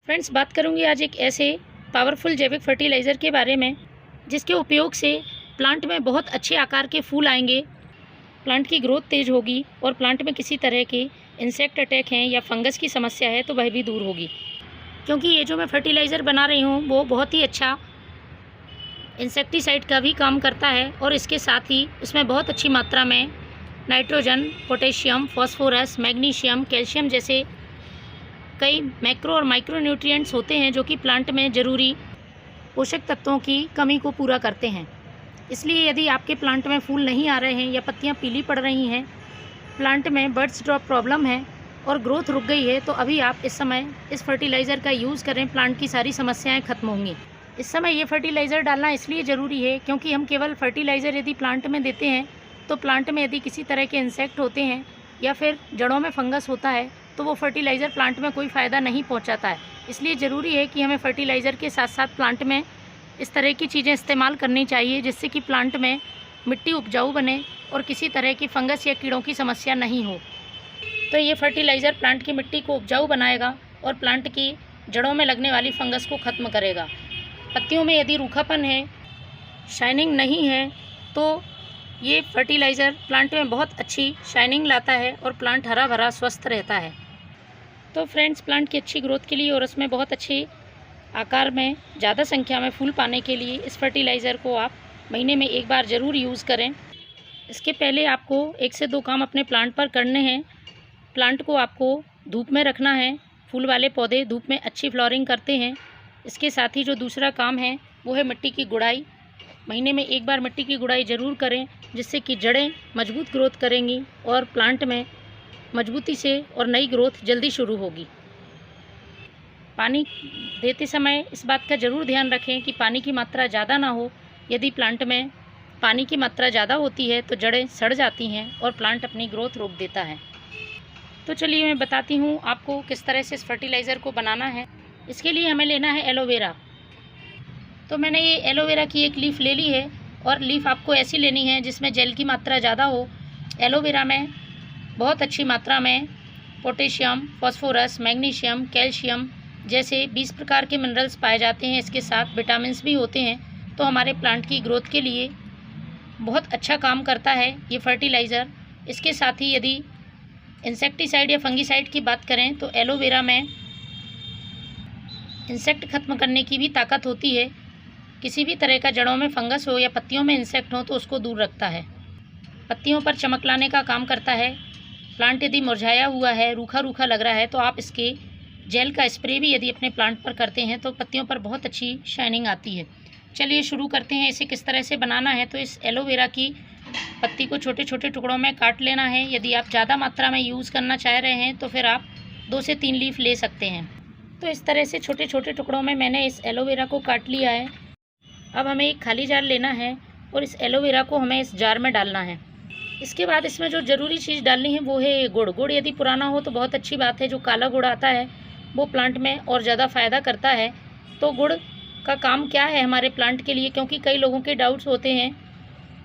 Friends, बात करूंगी आज एक ऐसे पावरफुल जैविक फर्टिलाइज़र के बारे में जिसके उपयोग से प्लांट में बहुत अच्छे आकार के फूल आएंगे, प्लांट की ग्रोथ तेज़ होगी और प्लांट में किसी तरह के इंसेक्ट अटैक हैं या फंगस की समस्या है तो वह भी दूर होगी। क्योंकि ये जो मैं फर्टिलाइज़र बना रही हूँ वो बहुत ही अच्छा इंसेक्टिसाइड का भी काम करता है और इसके साथ ही उसमें बहुत अच्छी मात्रा में nitrogen, potassium, phosphorus, magnesium, calcium जैसे कई मैक्रो और माइक्रो न्यूट्रिएंट्स होते हैं जो कि प्लांट में ज़रूरी पोषक तत्वों की कमी को पूरा करते हैं। इसलिए यदि आपके प्लांट में फूल नहीं आ रहे हैं या पत्तियां पीली पड़ रही हैं, प्लांट में बर्ड्स ड्रॉप प्रॉब्लम है और ग्रोथ रुक गई है, तो अभी आप इस समय इस फर्टिलाइज़र का यूज़ करें, प्लांट की सारी समस्याएं खत्म होंगी। इस समय ये फर्टिलाइज़र डालना इसलिए ज़रूरी है क्योंकि हम केवल फर्टिलाइज़र यदि प्लांट में देते हैं तो प्लांट में यदि किसी तरह के इंसेक्ट होते हैं या फिर जड़ों में फंगस होता है तो वो फर्टिलाइज़र प्लांट में कोई फ़ायदा नहीं पहुंचाता है। इसलिए ज़रूरी है कि हमें फर्टिलाइज़र के साथ साथ प्लांट में इस तरह की चीज़ें इस्तेमाल करनी चाहिए जिससे कि प्लांट में मिट्टी उपजाऊ बने और किसी तरह की फंगस या कीड़ों की समस्या नहीं हो। तो ये फर्टिलाइज़र प्लांट की मिट्टी को उपजाऊ बनाएगा और प्लांट की जड़ों में लगने वाली फंगस को ख़त्म करेगा। पत्तियों में यदि रूखापन है, शाइनिंग नहीं है, तो ये फर्टिलाइज़र प्लांट में बहुत अच्छी शाइनिंग लाता है और प्लांट हरा भरा स्वस्थ रहता है। तो फ्रेंड्स, प्लांट की अच्छी ग्रोथ के लिए और उसमें बहुत अच्छे आकार में ज़्यादा संख्या में फूल पाने के लिए इस फर्टिलाइज़र को आप महीने में एक बार ज़रूर यूज़ करें। इसके पहले आपको 1 से 2 काम अपने प्लांट पर करने हैं। प्लांट को आपको धूप में रखना है। फूल वाले पौधे धूप में अच्छी फ्लावरिंग करते हैं। इसके साथ ही जो दूसरा काम है वो है मिट्टी की गुड़ाई। महीने में एक बार मिट्टी की गुड़ाई ज़रूर करें जिससे कि जड़ें मजबूत ग्रोथ करेंगी और प्लांट में मजबूती से और नई ग्रोथ जल्दी शुरू होगी। पानी देते समय इस बात का ज़रूर ध्यान रखें कि पानी की मात्रा ज़्यादा ना हो। यदि प्लांट में पानी की मात्रा ज़्यादा होती है तो जड़ें सड़ जाती हैं और प्लांट अपनी ग्रोथ रोक देता है। तो चलिए मैं बताती हूँ आपको किस तरह से इस फर्टिलाइज़र को बनाना है। इसके लिए हमें लेना है एलोवेरा। तो मैंने ये एलोवेरा की एक लीफ ले ली है और लीफ आपको ऐसी लेनी है जिसमें जेल की मात्रा ज़्यादा हो। एलोवेरा में बहुत अच्छी मात्रा में पोटेशियम, फॉस्फोरस, मैग्नीशियम, कैल्शियम जैसे 20 प्रकार के मिनरल्स पाए जाते हैं। इसके साथ विटामिन्स भी होते हैं, तो हमारे प्लांट की ग्रोथ के लिए बहुत अच्छा काम करता है ये फर्टिलाइज़र। इसके साथ ही यदि इंसेक्टिसाइड या फंगिसाइड की बात करें तो एलोवेरा में इंसेक्ट खत्म करने की भी ताकत होती है। किसी भी तरह का जड़ों में फंगस हो या पत्तियों में इंसेक्ट हो तो उसको दूर रखता है। पत्तियों पर चमक लाने का काम करता है। प्लांट यदि मुरझाया हुआ है, रूखा रूखा लग रहा है, तो आप इसके जेल का स्प्रे भी यदि अपने प्लांट पर करते हैं तो पत्तियों पर बहुत अच्छी शाइनिंग आती है। चलिए शुरू करते हैं। इसे किस तरह से बनाना है। तो इस एलोवेरा की पत्ती को छोटे छोटे टुकड़ों में काट लेना है। यदि आप ज़्यादा मात्रा में यूज़ करना चाह रहे हैं तो फिर आप 2 से 3 लीफ ले सकते हैं। तो इस तरह से छोटे छोटे टुकड़ों में मैंने इस एलोवेरा को काट लिया है। अब हमें एक खाली जार लेना है और इस एलोवेरा को हमें इस जार में डालना है। इसके बाद इसमें जो ज़रूरी चीज़ डालनी है वो है गुड़। गुड़ यदि पुराना हो तो बहुत अच्छी बात है। जो काला गुड़ आता है वो प्लांट में और ज़्यादा फ़ायदा करता है। तो गुड़ का काम क्या है हमारे प्लांट के लिए, क्योंकि कई लोगों के डाउट्स होते हैं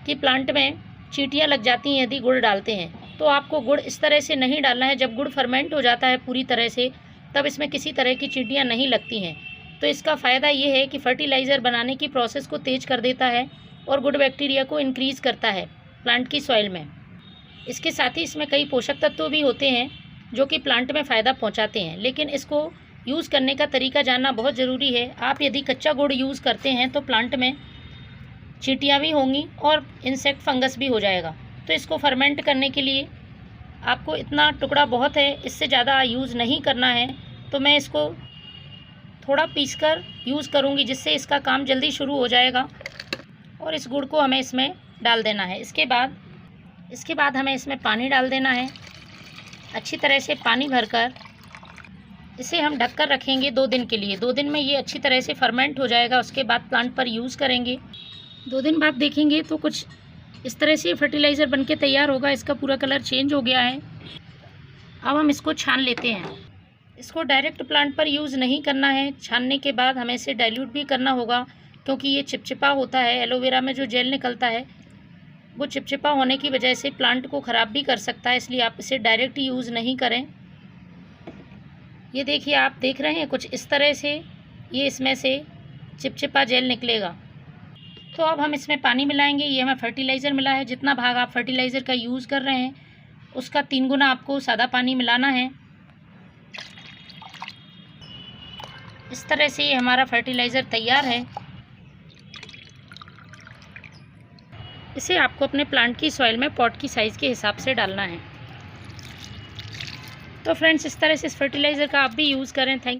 कि प्लांट में चींटियाँ लग जाती हैं यदि गुड़ डालते हैं। तो आपको गुड़ इस तरह से नहीं डालना है। जब गुड़ फर्मेंट हो जाता है पूरी तरह से तब इसमें किसी तरह की चींटियाँ नहीं लगती हैं। तो इसका फ़ायदा ये है कि फर्टिलाइज़र बनाने की प्रोसेस को तेज़ कर देता है और गुड बैक्टीरिया को इंक्रीज़ करता है प्लांट की सॉइल में। इसके साथ ही इसमें कई पोषक तत्व भी होते हैं जो कि प्लांट में फ़ायदा पहुंचाते हैं, लेकिन इसको यूज़ करने का तरीका जानना बहुत ज़रूरी है। आप यदि कच्चा गुड़ यूज़ करते हैं तो प्लांट में चींटियाँ भी होंगी और इंसेक्ट फंगस भी हो जाएगा। तो इसको फर्मेंट करने के लिए आपको इतना टुकड़ा बहुत है, इससे ज़्यादा यूज़ नहीं करना है। तो मैं इसको थोड़ा पीसकर यूज़ करूँगी जिससे इसका काम जल्दी शुरू हो जाएगा। और इस गुड़ को हमें इसमें डाल देना है। इसके बाद हमें इसमें पानी डाल देना है। अच्छी तरह से पानी भरकर इसे हम ढककर रखेंगे 2 दिन के लिए। 2 दिन में ये अच्छी तरह से फर्मेंट हो जाएगा। उसके बाद प्लांट पर यूज़ करेंगे। 2 दिन बाद देखेंगे तो कुछ इस तरह से फर्टिलाइज़र बनके तैयार होगा। इसका पूरा कलर चेंज हो गया है। अब हम इसको छान लेते हैं। इसको डायरेक्ट प्लांट पर यूज़ नहीं करना है। छानने के बाद हमें इसे डाइल्यूट भी करना होगा क्योंकि ये चिपचिपा होता है। एलोवेरा में जो जेल निकलता है वो चिपचिपा होने की वजह से प्लांट को ख़राब भी कर सकता है, इसलिए आप इसे डायरेक्ट यूज़ नहीं करें। ये देखिए, आप देख रहे हैं कुछ इस तरह से ये इसमें से चिपचिपा जेल निकलेगा। तो अब हम इसमें पानी मिलाएंगे। ये हमें फर्टिलाइज़र मिला है। जितना भाग आप फर्टिलाइज़र का यूज़ कर रहे हैं उसका 3 गुना आपको सादा पानी मिलाना है। इस तरह से ये हमारा फर्टिलाइज़र तैयार है। इसे आपको अपने प्लांट की सॉइल में पॉट की साइज़ के हिसाब से डालना है। तो फ्रेंड्स, इस तरह से इस फर्टिलाइज़र का आप भी यूज़ करें। थैंक